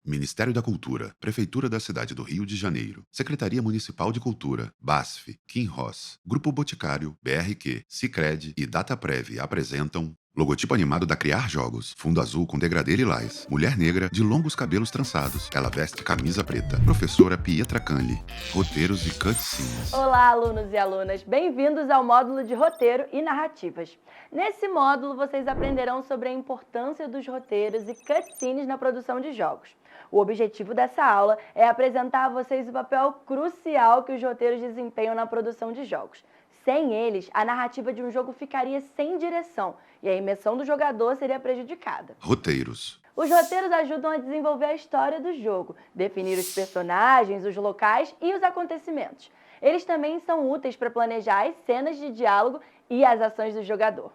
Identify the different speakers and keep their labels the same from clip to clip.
Speaker 1: Ministério da Cultura, Prefeitura da Cidade do Rio de Janeiro, Secretaria Municipal de Cultura, BASF, Kim Ross, Grupo Boticário, BRQ, Sicredi e Dataprev apresentam logotipo animado da Criar Jogos, fundo azul com degradê lilás, mulher negra de longos cabelos trançados, ela veste camisa preta, professora Pietra Canli, roteiros e cutscenes.
Speaker 2: Olá, alunos e alunas! Bem-vindos ao módulo de roteiro e narrativas. Nesse módulo, vocês aprenderão sobre a importância dos roteiros e cutscenes na produção de jogos. O objetivo dessa aula é apresentar a vocês o papel crucial que os roteiros desempenham na produção de jogos. Sem eles, a narrativa de um jogo ficaria sem direção e a imersão do jogador seria prejudicada.
Speaker 1: Roteiros.
Speaker 2: Os roteiros ajudam a desenvolver a história do jogo, definir os personagens, os locais e os acontecimentos. Eles também são úteis para planejar as cenas de diálogo e as ações do jogador.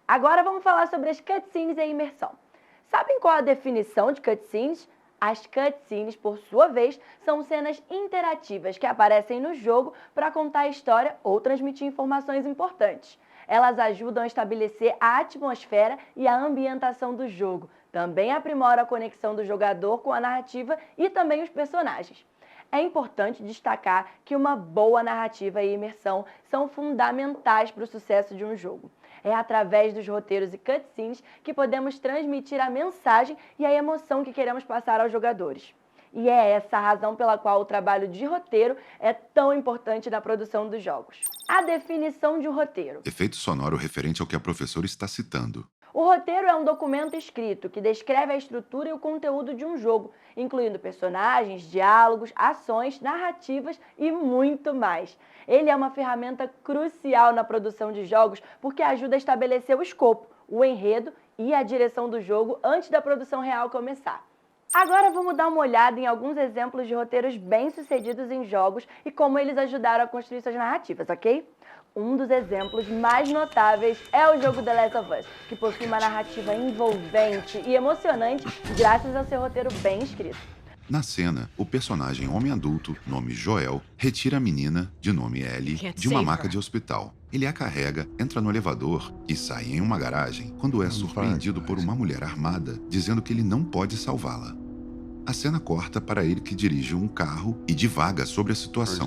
Speaker 2: Agora vamos falar sobre as cutscenes e a imersão. Sabem qual a definição de cutscenes? As cutscenes, por sua vez, são cenas interativas que aparecem no jogo para contar a história ou transmitir informações importantes. Elas ajudam a estabelecer a atmosfera e a ambientação do jogo. Também aprimoram a conexão do jogador com a narrativa e também os personagens. É importante destacar que uma boa narrativa e imersão são fundamentais para o sucesso de um jogo. É através dos roteiros e cutscenes que podemos transmitir a mensagem e a emoção que queremos passar aos jogadores. E é essa a razão pela qual o trabalho de roteiro é tão importante na produção dos jogos. A definição de um roteiro.
Speaker 1: Efeito sonoro referente ao que a professora está citando.
Speaker 2: O roteiro é um documento escrito que descreve a estrutura e o conteúdo de um jogo, incluindo personagens, diálogos, ações, narrativas e muito mais. Ele é uma ferramenta crucial na produção de jogos porque ajuda a estabelecer o escopo, o enredo e a direção do jogo antes da produção real começar. Agora vamos dar uma olhada em alguns exemplos de roteiros bem-sucedidos em jogos e como eles ajudaram a construir suas narrativas, ok? Um dos exemplos mais notáveis é o jogo The Last of Us, que possui uma narrativa envolvente e emocionante graças ao seu roteiro bem escrito.
Speaker 1: Na cena, o personagem homem adulto, nome Joel, retira a menina, de nome Ellie, de uma maca de hospital. Ele a carrega, entra no elevador e sai em uma garagem quando é surpreendido por uma mulher armada, dizendo que ele não pode salvá-la. A cena corta para ele que dirige um carro e divaga sobre a situação.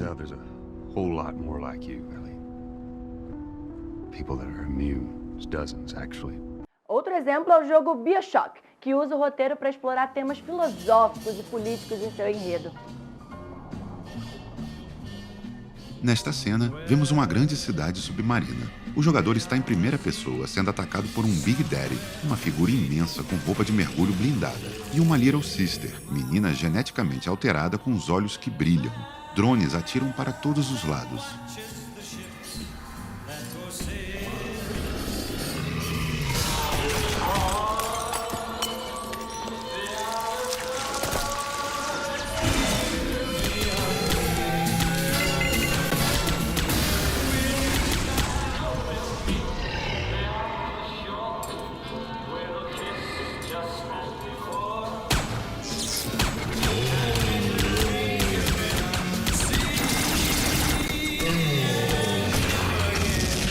Speaker 2: Outro exemplo é o jogo BioShock, que usa o roteiro para explorar temas filosóficos e políticos em seu enredo.
Speaker 1: Nesta cena, vemos uma grande cidade submarina. O jogador está em primeira pessoa, sendo atacado por um Big Daddy, uma figura imensa com roupa de mergulho blindada, e uma Little Sister, menina geneticamente alterada com os olhos que brilham. Drones atiram para todos os lados.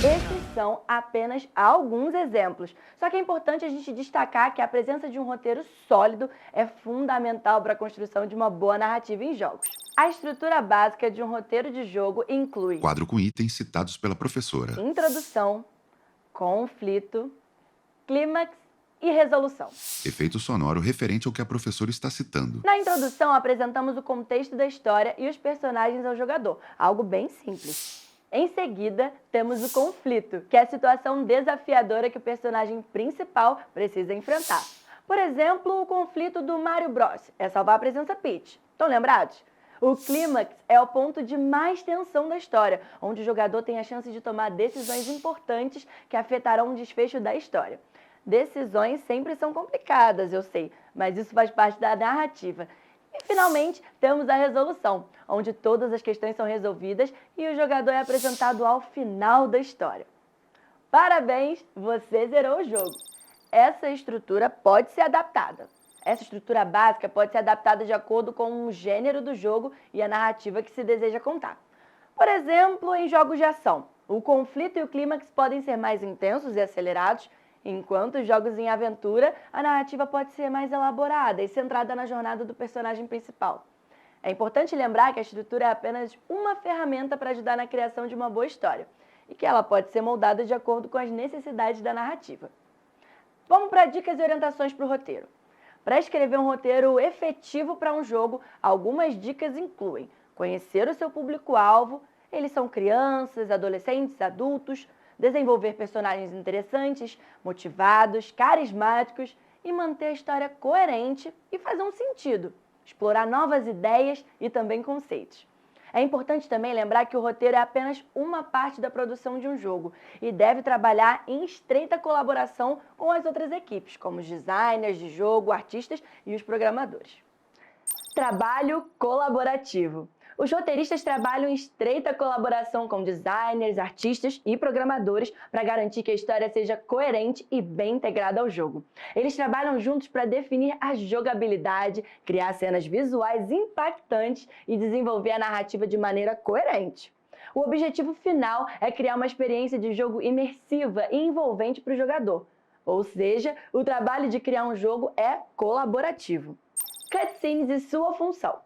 Speaker 2: Esses são apenas alguns exemplos. Só que é importante a gente destacar que a presença de um roteiro sólido é fundamental para a construção de uma boa narrativa em jogos. A estrutura básica de um roteiro de jogo inclui
Speaker 1: Quadro com itens citados pela professora.
Speaker 2: introdução, conflito, clímax e resolução.
Speaker 1: Efeito sonoro referente ao que a professora está citando.
Speaker 2: Na introdução, apresentamos o contexto da história e os personagens ao jogador, algo bem simples. Em seguida, temos o conflito, que é a situação desafiadora que o personagem principal precisa enfrentar. Por exemplo, o conflito do Mario Bros. É salvar a presença Peach. Estão lembrados? O clímax é o ponto de mais tensão da história, onde o jogador tem a chance de tomar decisões importantes que afetarão o desfecho da história. Decisões sempre são complicadas, eu sei, mas isso faz parte da narrativa. E, finalmente, temos a resolução, onde todas as questões são resolvidas e o jogador é apresentado ao final da história. Parabéns, você zerou o jogo! Essa estrutura pode ser adaptada. Essa estrutura básica pode ser adaptada de acordo com o gênero do jogo e a narrativa que se deseja contar. Por exemplo, em jogos de ação, o conflito e o clímax podem ser mais intensos e acelerados, Enquanto os jogos em aventura, a narrativa pode ser mais elaborada e centrada na jornada do personagem principal. É importante lembrar que a estrutura é apenas uma ferramenta para ajudar na criação de uma boa história e que ela pode ser moldada de acordo com as necessidades da narrativa. Vamos para dicas e orientações para o roteiro. Para escrever um roteiro efetivo para um jogo, algumas dicas incluem conhecer o seu público-alvo, eles são crianças, adolescentes, adultos, desenvolver personagens interessantes, motivados, carismáticos e manter a história coerente e fazer um sentido, explorar novas ideias e também conceitos. É importante também lembrar que o roteiro é apenas uma parte da produção de um jogo e deve trabalhar em estreita colaboração com as outras equipes, como os designers de jogo, artistas e os programadores. Trabalho colaborativo. Os roteiristas trabalham em estreita colaboração com designers, artistas e programadores para garantir que a história seja coerente e bem integrada ao jogo. Eles trabalham juntos para definir a jogabilidade, criar cenas visuais impactantes e desenvolver a narrativa de maneira coerente. O objetivo final é criar uma experiência de jogo imersiva e envolvente para o jogador. Ou seja, o trabalho de criar um jogo é colaborativo. Cutscenes e sua função.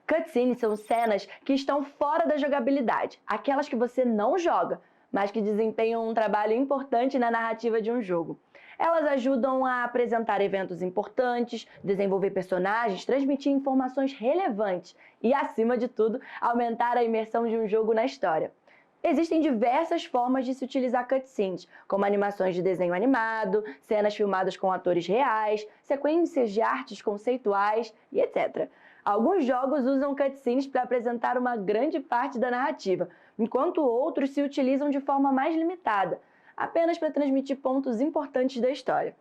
Speaker 2: Cutscenes são cenas que estão fora da jogabilidade, aquelas que você não joga, mas que desempenham um trabalho importante na narrativa de um jogo. Elas ajudam a apresentar eventos importantes, desenvolver personagens, transmitir informações relevantes e, acima de tudo, aumentar a imersão de um jogo na história. Existem diversas formas de se utilizar cutscenes, como animações de desenho animado, cenas filmadas com atores reais, sequências de artes conceituais e etc. Alguns jogos usam cutscenes para apresentar uma grande parte da narrativa, enquanto outros se utilizam de forma mais limitada, apenas para transmitir pontos importantes da história.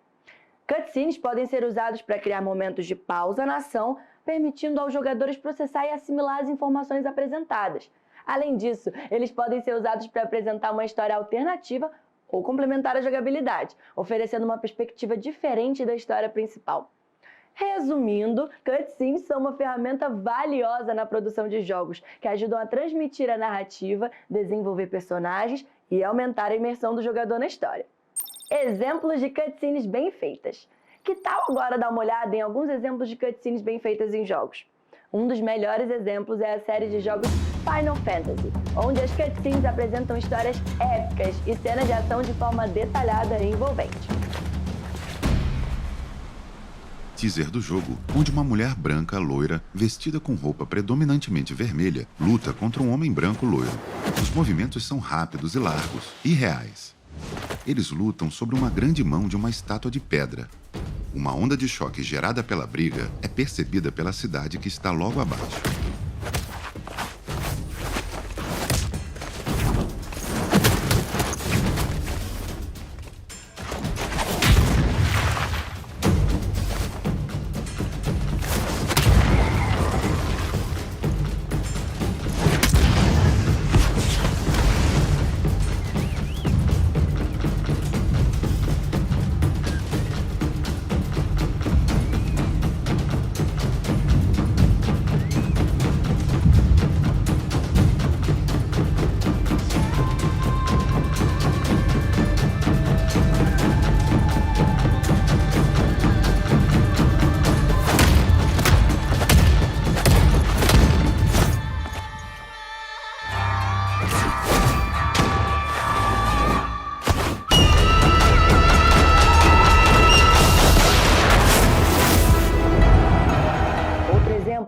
Speaker 2: Cutscenes podem ser usados para criar momentos de pausa na ação, permitindo aos jogadores processar e assimilar as informações apresentadas. Além disso, eles podem ser usados para apresentar uma história alternativa ou complementar a jogabilidade, oferecendo uma perspectiva diferente da história principal. Resumindo, cutscenes são uma ferramenta valiosa na produção de jogos, que ajudam a transmitir a narrativa, desenvolver personagens e aumentar a imersão do jogador na história. Exemplos de cutscenes bem feitas. Que tal agora dar uma olhada em alguns exemplos de cutscenes bem feitas em jogos? Um dos melhores exemplos é a série de jogos Final Fantasy, onde as cutscenes apresentam histórias épicas e cenas de ação de forma detalhada e envolvente.
Speaker 1: Teaser do jogo, onde uma mulher branca loira, vestida com roupa predominantemente vermelha, luta contra um homem branco loiro. Os movimentos são rápidos e largos, e reais. Eles lutam sobre uma grande mão de uma estátua de pedra. Uma onda de choque gerada pela briga é percebida pela cidade que está logo abaixo.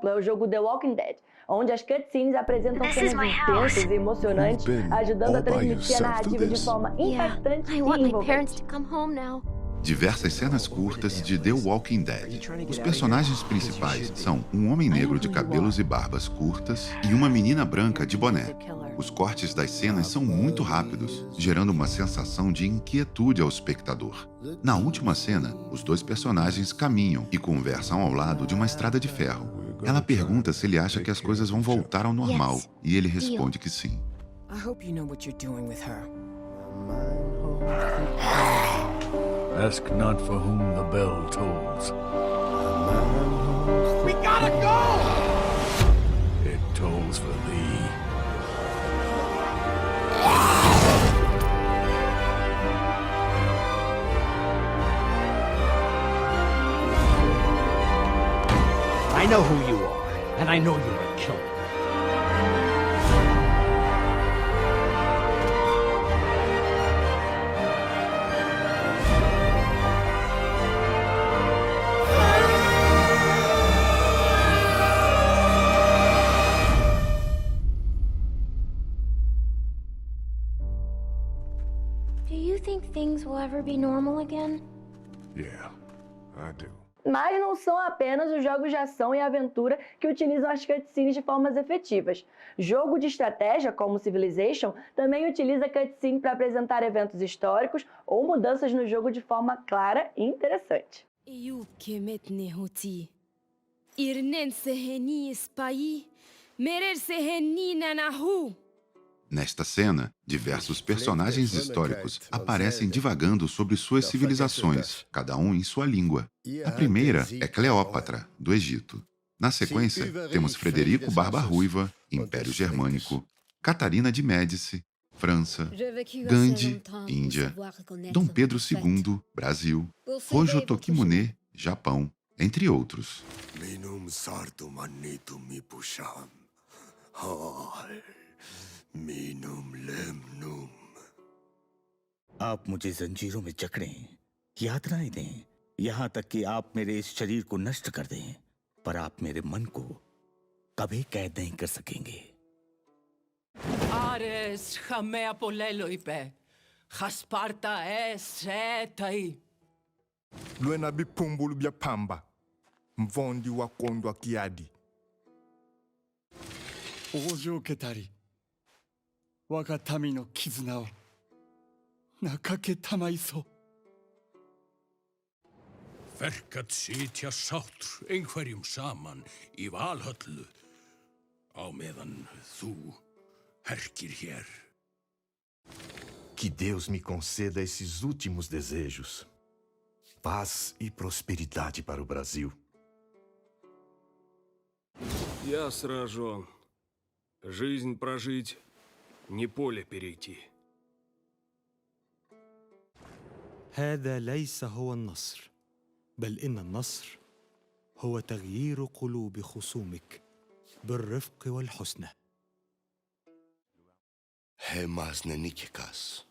Speaker 2: É o jogo The Walking Dead, onde as cutscenes apresentam cenas intensas e emocionantes, ajudando a transmitir a narrativa de forma impactante e envolvente.
Speaker 1: Diversas cenas curtas de The Walking Dead. Os personagens principais são um homem negro de cabelos e barbas curtas e uma menina branca de boné. Os cortes das cenas são muito rápidos, gerando uma sensação de inquietude ao espectador. Na última cena, os dois personagens caminham e conversam ao lado de uma estrada de ferro. Ela pergunta se ele acha que as coisas vão voltar ao normal, e ele responde que sim.
Speaker 3: Ask not for whom the bell tolls.
Speaker 4: We gotta go!
Speaker 3: It tolls for thee.
Speaker 4: know who you are, and I know you're a killer.
Speaker 5: Do you think things will ever be normal again?
Speaker 3: Yeah, I do.
Speaker 2: Mas não são apenas os jogos de ação e aventura que utilizam as cutscenes de formas efetivas. Jogo de estratégia, como Civilization, também utiliza cutscene para apresentar eventos históricos ou mudanças no jogo de forma clara e interessante.
Speaker 1: Nesta cena, diversos personagens históricos aparecem divagando sobre suas civilizações, cada um em sua língua. A primeira é Cleópatra, do Egito. Na sequência, temos Frederico Barba Ruiva, Império Germânico, Catarina de Médici, França, Gandhi, Índia, Dom Pedro II, Brasil, Hojo Tokimune, Japão, entre outros.
Speaker 6: आप मुझे जंजीरों में जकड़ें, यातनाएं दें, यहाँ तक कि आप मेरे इस शरीर को नष्ट कर दें, पर आप मेरे मन को कभी कैद नहीं कर सकेंगे।
Speaker 7: Ares chamea polelo ipe, Jasparta setai.
Speaker 8: Luena bipumbulu bya pamba, mvondi wa kondwa kiadi.
Speaker 9: Ojo ketari, waga tami no kizuna o nakake tamaiso.
Speaker 3: Verkat sitja sáttur einhverjum saman í Valhöllu á meðan þú herkir hér.
Speaker 10: Que Deus me conceda esses últimos desejos. Paz e prosperidade para o Brasil.
Speaker 11: Я сражен. Жизнь прожить, не поле перейти.
Speaker 12: هذا ليس هو النصر، بل إن النصر هو تغيير قلوب خصومك بالرفق والحسنى.
Speaker 10: Hemas nenikikas.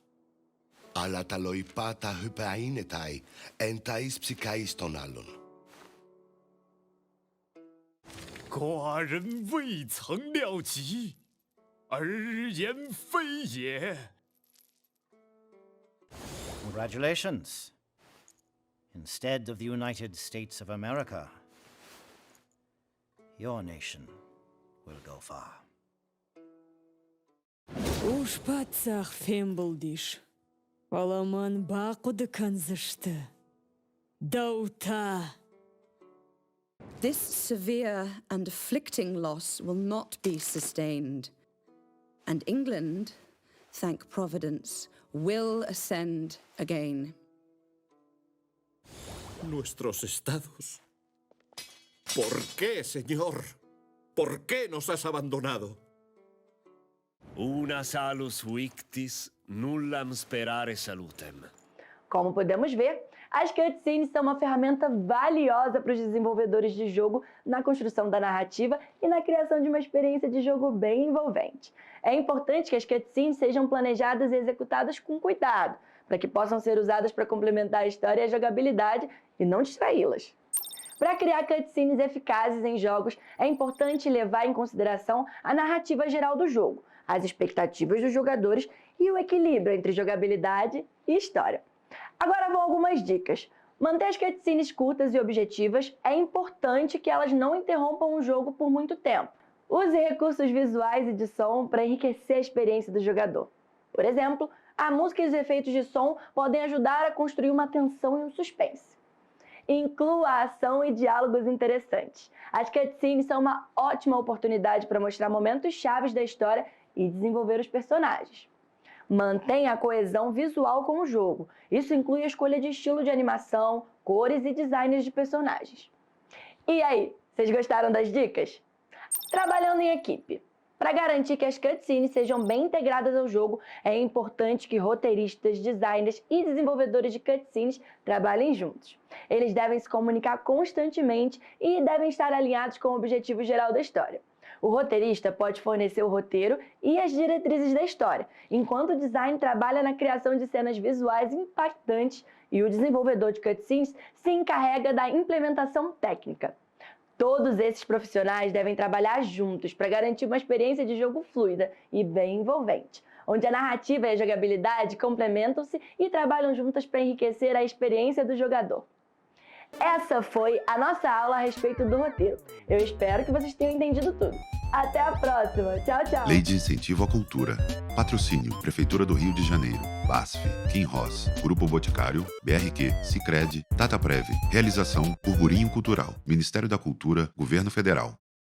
Speaker 10: Αλλά τα λοϊπάτα hypäinetai, en tais psykais ton allon.
Speaker 9: 寡人未曾料及，而言非也。
Speaker 13: Congratulations. Instead of the United States of America, your nation will go far.
Speaker 14: Уж пацах фембулдиш. Аламан бақуды канзышты. Даута.
Speaker 15: This severe and afflicting loss will not be sustained, and England, thank Providence, will ascend again.
Speaker 16: Nuestros estados. ¿Por qué, Señor? ¿Por qué nos has abandonado?
Speaker 17: Una salus victis, nullam sperare salutem.
Speaker 2: Como podemos ver, as cutscenes são uma ferramenta valiosa para os desenvolvedores de jogo na construção da narrativa e na criação de uma experiência de jogo bem envolvente. É importante que as cutscenes sejam planejadas e executadas com cuidado, para que possam ser usadas para complementar a história e a jogabilidade e não distraí-las. Para criar cutscenes eficazes em jogos, é importante levar em consideração a narrativa geral do jogo, as expectativas dos jogadores e o equilíbrio entre jogabilidade e história. Agora vão algumas dicas. Manter as cutscenes curtas e objetivas, é importante que elas não interrompam o jogo por muito tempo. Use recursos visuais e de som para enriquecer a experiência do jogador. Por exemplo, a música e os efeitos de som podem ajudar a construir uma tensão e um suspense. Inclua ação e diálogos interessantes. As cutscenes são uma ótima oportunidade para mostrar momentos chaves da história e desenvolver os personagens. Mantenha a coesão visual com o jogo. Isso inclui a escolha de estilo de animação, cores e designs de personagens. E aí, vocês gostaram das dicas? Trabalhando em equipe. Para garantir que as cutscenes sejam bem integradas ao jogo, é importante que roteiristas, designers e desenvolvedores de cutscenes trabalhem juntos. Eles devem se comunicar constantemente e devem estar alinhados com o objetivo geral da história. O roteirista pode fornecer o roteiro e as diretrizes da história, enquanto o design trabalha na criação de cenas visuais impactantes e o desenvolvedor de cutscenes se encarrega da implementação técnica. Todos esses profissionais devem trabalhar juntos para garantir uma experiência de jogo fluida e bem envolvente, onde a narrativa e a jogabilidade complementam-se e trabalham juntas para enriquecer a experiência do jogador. Essa foi a nossa aula a respeito do roteiro. Eu espero que vocês tenham entendido tudo. Até a próxima. Tchau, tchau.
Speaker 1: Lei de Incentivo à Cultura. Patrocínio: Prefeitura do Rio de Janeiro, BASF, Kim Ross, Grupo Boticário, BRQ, Sicredi, Dataprev. Realização: Burburinho Cultural, Ministério da Cultura, Governo Federal.